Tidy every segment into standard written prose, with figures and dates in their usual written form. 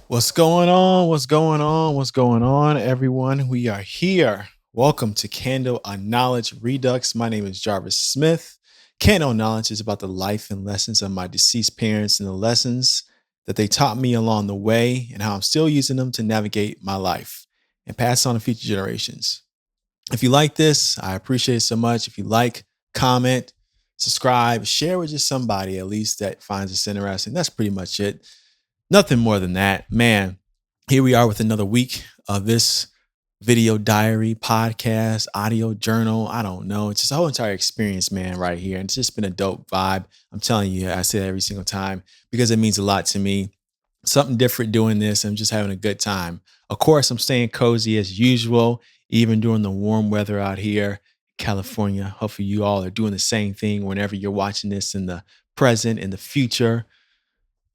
What's going on? What's going on? What's going on, everyone? We are here. Welcome to Candle on Knowledge Redux. My name is Jarvis Smith. Candle on Knowledge is about the life and lessons of my deceased parents and the lessons that they taught me along the way and how I'm still using them to navigate my life and pass on to future generations. If you like this, I appreciate it so much. If you like, comment, subscribe, share with just somebody at least that finds this interesting. That's pretty much it. Nothing more than that. Man, here we are with another week of this video diary, podcast, audio journal. I don't know. It's just a whole entire experience, man, right here. And it's just been a dope vibe. I'm telling you, I say that every single time because it means a lot to me. Something different doing this. I'm just having a good time. Of course, I'm staying cozy as usual, even during the warm weather out here in California. Hopefully, you all are doing the same thing whenever you're watching this in the present, in the future.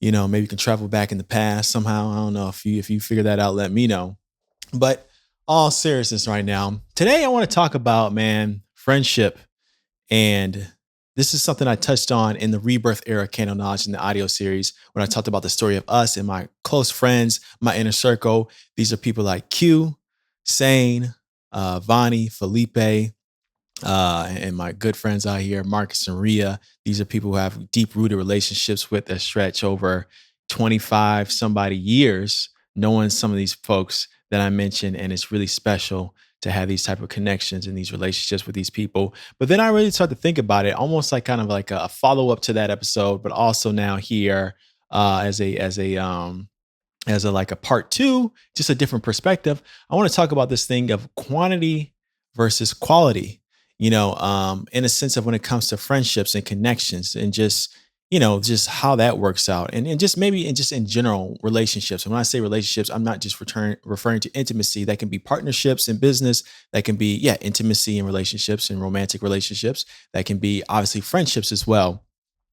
Maybe you can travel back in the past somehow. I don't know if you figure that out, let me know. But all seriousness right now, today I want to talk about, man, friendship. And this is something I touched on in the Rebirth Era Candle Knowledge in the audio series when I talked about the story of us and my close friends, my inner circle. These are people like Q, Sane, Vani, Felipe, and my good friends out here, Marcus and Ria. These are people who have deep rooted relationships with that stretch over 25 somebody years, knowing some of these folks that I mentioned. And it's really special to have these type of connections and these relationships with these people. But then I really started to think about it, almost like kind of like a follow up to that episode, but also now here as a like a part two, just a different perspective. I want to talk about this thing of quantity versus quality, in a sense of when it comes to friendships and connections and just how that works out. And just maybe and just in general relationships. And when I say relationships, I'm not just referring to intimacy. That can be partnerships in business. That can be, yeah, intimacy in relationships and romantic relationships. That can be obviously friendships as well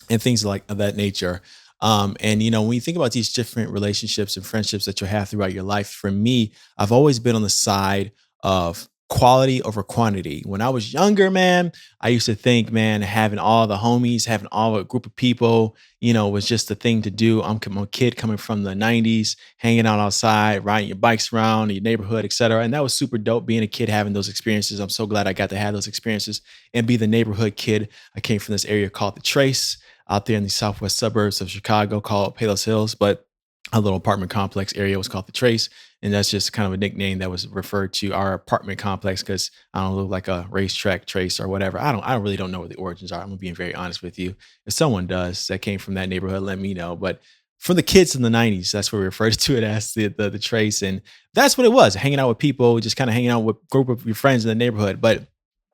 and things like of that nature. And when you think about these different relationships and friendships that you have throughout your life, for me, I've always been on the side of quality over quantity. When I was younger, man, I used to think, man, having all the homies, having all a group of people, was just the thing to do. I'm a kid coming from the 90s, hanging out outside, riding your bikes around your neighborhood, etc. And that was super dope being a kid having those experiences. I'm so glad I got to have those experiences and be the neighborhood kid. I came from this area called the Trace out there in the southwest suburbs of Chicago called Palos Hills, but a little apartment complex area was called the Trace. And that's just kind of a nickname that was referred to our apartment complex because I don't look like a racetrack trace or whatever. I really don't know what the origins are. I'm being very honest with you. If someone does that came from that neighborhood, let me know. But for the kids in the 90s, that's what we referred to it as the trace. And that's what it was, hanging out with people, just kind of hanging out with a group of your friends in the neighborhood. But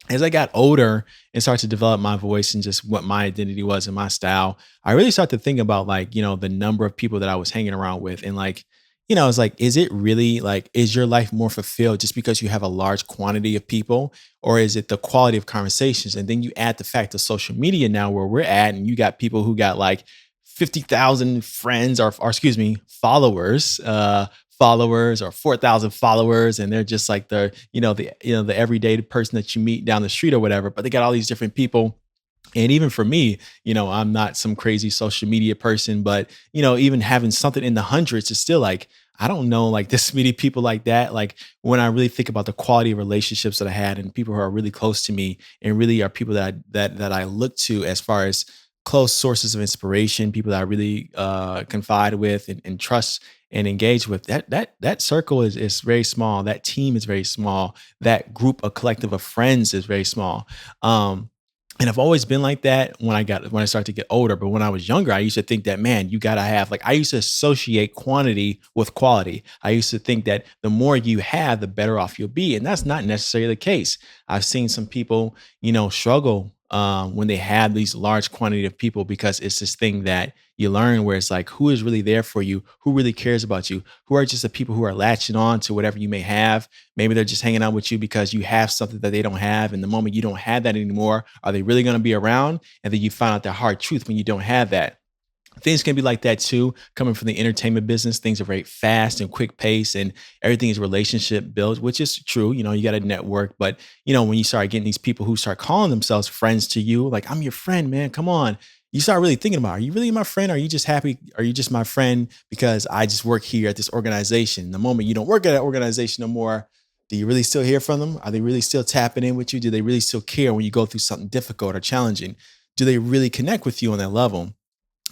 as I got older and started to develop my voice and just what my identity was and my style, I really started to think about the number of people that I was hanging around with. And it's like, is it really like, is your life more fulfilled just because you have a large quantity of people? Or is it the quality of conversations? And then you add the fact of social media now where we're at, and you got people who got like 50,000 friends or excuse me, followers or 4,000 followers. And they're just like the everyday person that you meet down the street or whatever, but they got all these different people. And even for me, I'm not some crazy social media person, but even having something in the hundreds is still like, I don't know, like this many people like that. Like when I really think about the quality of relationships that I had and people who are really close to me and really are people that I look to as far as close sources of inspiration, people that I really confide with and trust and engage with. That circle is very small. That team is very small. That group, a collective of friends, is very small. And I've always been like that when I started to get older. But when I was younger, I used to think that, man, you gotta have, like, I used to associate quantity with quality. I used to think that the more you have, the better off you'll be. And that's not necessarily the case. I've seen some people, struggle when they have these large quantity of people, because it's this thing that you learn where it's like, who is really there for you? Who really cares about you? Who are just the people who are latching on to whatever you may have? Maybe they're just hanging out with you because you have something that they don't have. And the moment you don't have that anymore, are they really going to be around? And then you find out the hard truth when you don't have that. Things can be like that too. Coming from the entertainment business, things are very fast and quick pace, and everything is relationship built, which is true. You got to network, but when you start getting these people who start calling themselves friends to you, like, I'm your friend, man, come on. you start really thinking about, are you really my friend? Are you just happy? Are you just my friend because I just work here at this organization? The moment you don't work at that organization no more, do you really still hear from them? Are they really still tapping in with you? Do they really still care when you go through something difficult or challenging? Do they really connect with you on that level?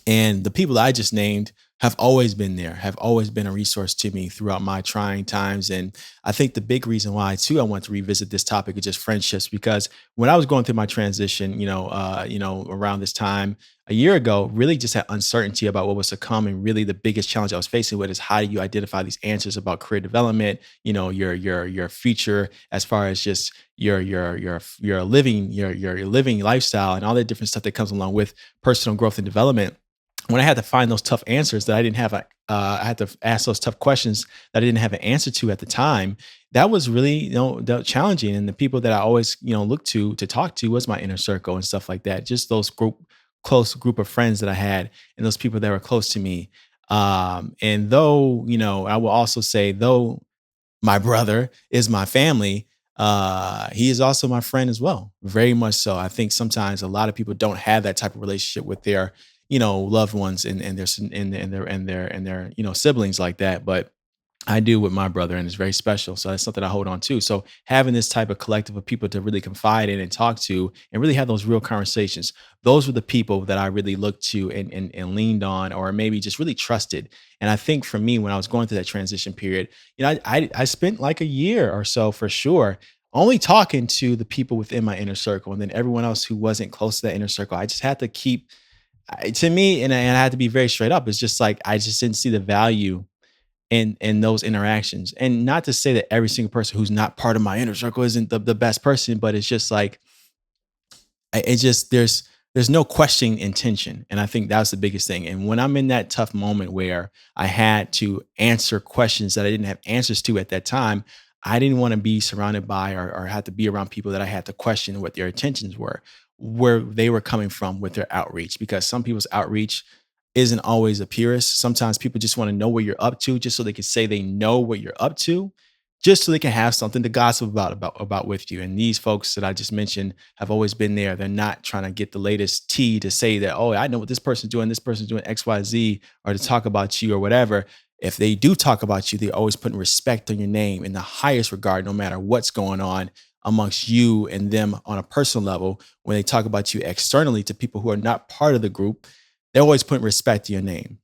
And the people that I just named have always been there, have always been a resource to me throughout my trying times. And I think the big reason why too I want to revisit this topic of just friendships, because when I was going through my transition, around this time a year ago, really just had uncertainty about what was to come. And really the biggest challenge I was facing with is how do you identify these answers about career development, your future as far as just your living lifestyle and all that different stuff that comes along with personal growth and development. When I had to find those tough answers that I didn't have, I had to ask those tough questions that I didn't have an answer to at the time. That was really, challenging. And the people that I always, looked to talk to was my inner circle and stuff like that. Just those close group of friends that I had, and those people that were close to me. And though, I will also say, though my brother is my family, he is also my friend as well, very much so. I think sometimes a lot of people don't have that type of relationship with their, loved ones and their and their siblings like that, but I do with my brother, and it's very special. So that's something I hold on to. So having this type of collective of people to really confide in and talk to and really have those real conversations, those were the people that I really looked to and leaned on, or maybe just really trusted. And I think for me, when I was going through that transition period, I spent like a year or so for sure only talking to the people within my inner circle, and then everyone else who wasn't close to that inner circle. I just had to keep, to me, and I had to be very straight up. It's just like I just didn't see the value in those interactions. And not to say that every single person who's not part of my inner circle isn't the best person, but it's just like it just there's no questioning intention. And I think that's the biggest thing. And when I'm in that tough moment where I had to answer questions that I didn't have answers to at that time, I didn't want to be surrounded by or have to be around people that I had to question what their intentions were, where they were coming from with their outreach. Because some people's outreach isn't always a purist. Sometimes people just want to know what you're up to, just so they can say they know what you're up to, just so they can have something to gossip about with you. And these folks that I just mentioned have always been there. They're not trying to get the latest tea to say that, oh, I know what this person's doing X, Y, Z, or to talk about you or whatever. If they do talk about you, they're always putting respect on your name in the highest regard, no matter what's going on amongst you and them on a personal level. When they talk about you externally to people who are not part of the group, they're always putting respect to your name.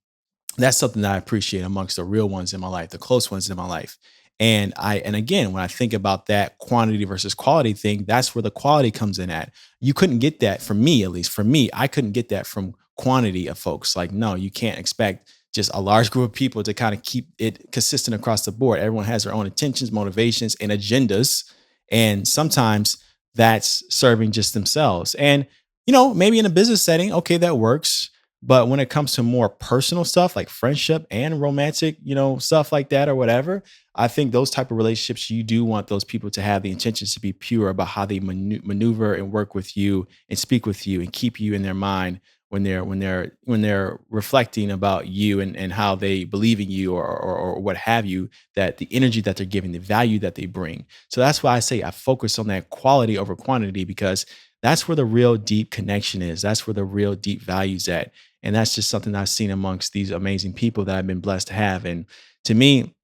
That's something that I appreciate amongst the real ones in my life, the close ones in my life. And again, when I think about that quantity versus quality thing, that's where the quality comes in at. You couldn't get that from me, at least for me, I couldn't get that from quantity of folks. Like, no, you can't expect just a large group of people to kind of keep it consistent across the board. Everyone has their own intentions, motivations, and agendas. And sometimes that's serving just themselves. And, maybe in a business setting, okay, that works. But when it comes to more personal stuff like friendship and romantic, stuff like that or whatever, I think those type of relationships, you do want those people to have the intentions to be pure about how they maneuver and work with you and speak with you and keep you in their mind when they're reflecting about you and how they believe in you or what have you, that the energy that they're giving, the value that they bring. So that's why I say I focus on that quality over quantity, because that's where the real deep connection is. That's where the real deep values at. And that's just something I've seen amongst these amazing people that I've been blessed to have. And to me,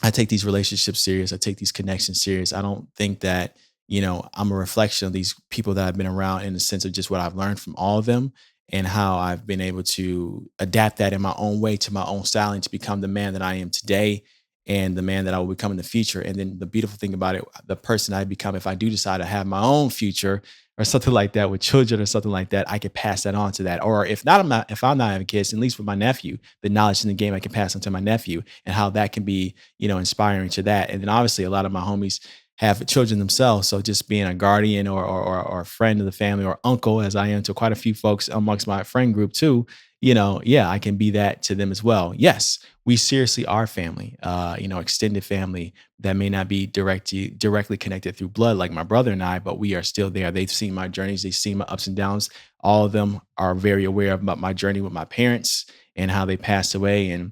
I take these relationships serious. I take these connections serious. I don't think that, I'm a reflection of these people that I've been around in the sense of just what I've learned from all of them and how I've been able to adapt that in my own way to my own styling to become the man that I am today and the man that I will become in the future. And then the beautiful thing about it, the person I become, if I do decide to have my own future or something like that with children or something like that, I could pass that on to that. Or if I'm not having kids, at least with my nephew, the knowledge in the game I can pass on to my nephew and how that can be, inspiring to that. And then obviously a lot of my homies have children themselves. So just being a guardian or a friend of the family or uncle, as I am to quite a few folks amongst my friend group too, yeah, I can be that to them as well. Yes, we seriously are family, extended family that may not be directly connected through blood like my brother and I, but we are still there. They've seen my journeys, they've seen my ups and downs. All of them are very aware about my journey with my parents and how they passed away. And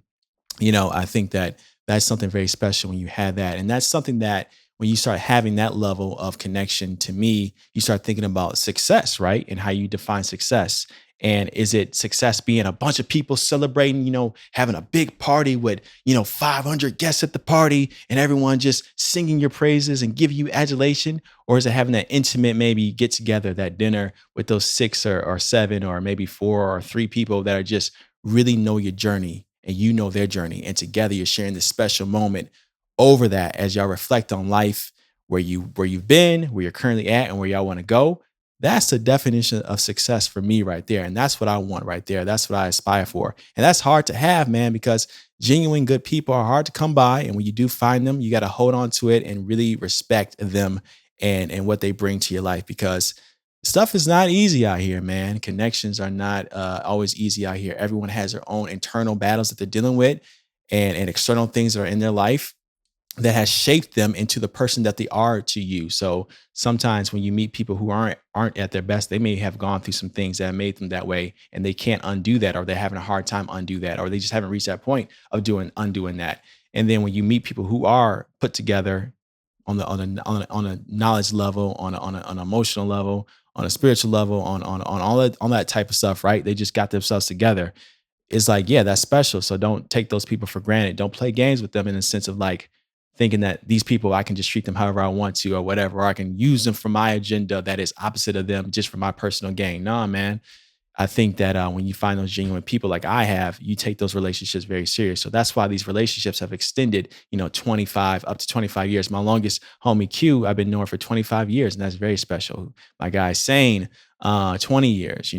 I think that that's something very special when you have that. And that's something that when you start having that level of connection, to me, you start thinking about success, right? And how you define success. And is it success being a bunch of people celebrating, having a big party with, 500 guests at the party and everyone just singing your praises and giving you adulation? Or is it having that intimate, maybe get together, that dinner with those six or seven or maybe four or three people that are just really know your journey and you know their journey? And together you're sharing this special moment over that as y'all reflect on life, where you've been, where you're currently at, and where y'all want to go. That's the definition of success for me right there. And that's what I want right there. That's what I aspire for. And that's hard to have, man, because genuine good people are hard to come by. And when you do find them, you got to hold on to it and really respect them and what they bring to your life, because stuff is not easy out here, man. Connections are not always easy out here. Everyone has their own internal battles that they're dealing with, and external things that are in their life that has shaped them into the person that they are to you. So sometimes when you meet people who aren't at their best, they may have gone through some things that made them that way, and they can't undo that, or they're having a hard time undo that, or they just haven't reached that point of doing undoing that. And then when you meet people who are put together on a knowledge level, on an emotional level, on a spiritual level, on all that type of stuff, right? They just got themselves together. It's like, yeah, that's special. So don't take those people for granted. Don't play games with them in the sense of like thinking that these people, I can just treat them however I want to or whatever, or I can use them for my agenda that is opposite of them just for my personal gain. Nah, man. I think that when you find those genuine people like I have, you take those relationships very serious. So that's why these relationships have extended, 25 up to 25 years. My longest homie Q, I've been knowing for 25 years, and that's very special. My guy Sane, 20 years,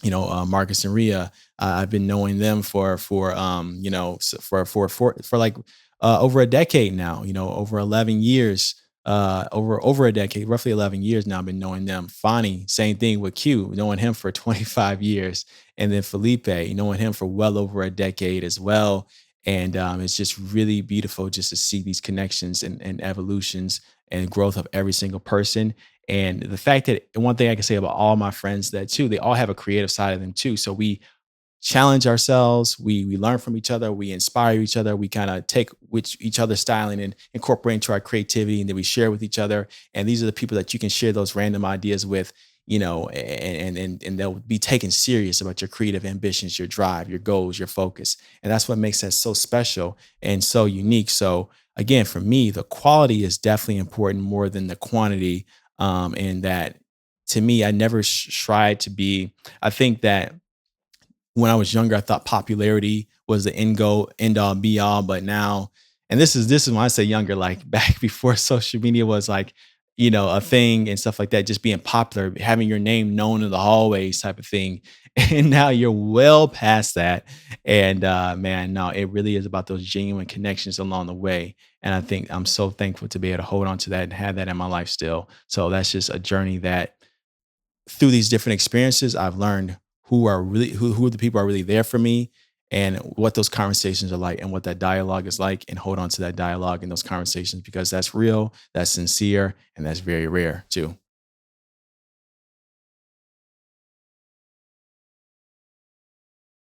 Marcus and Ria. I've been knowing them for like over a decade now. Over 11 years. Over a decade, roughly 11 years now. I've been knowing them. Fani, same thing with Q, knowing him for 25 years, and then Felipe, knowing him for well over a decade as well. And it's just really beautiful just to see these connections and evolutions and growth of every single person. And the fact that one thing I can say about all my friends that too, they all have a creative side of them too. So we challenge ourselves. We learn from each other. We inspire each other. We kind of take which each other's styling and incorporate into our creativity, and then we share with each other. And these are the people that you can share those random ideas with, and they'll be taken serious about your creative ambitions, your drive, your goals, your focus. And that's what makes that so special and so unique. So again, for me, the quality is definitely important more than the quantity. And that to me, I never tried to be. I think that when I was younger, I thought popularity was the end all, be all. But now, and this is when I say younger, like back before social media was like, a thing and stuff like that, just being popular, having your name known in the hallways type of thing. And now you're well past that. And man, no, it really is about those genuine connections along the way. And I think I'm so thankful to be able to hold on to that and have that in my life still. So that's just a journey that through these different experiences, I've learned who are the people are really there for me, and what those conversations are like and what that dialogue is like, and hold on to that dialogue and those conversations, because that's real, that's sincere, and that's very rare too.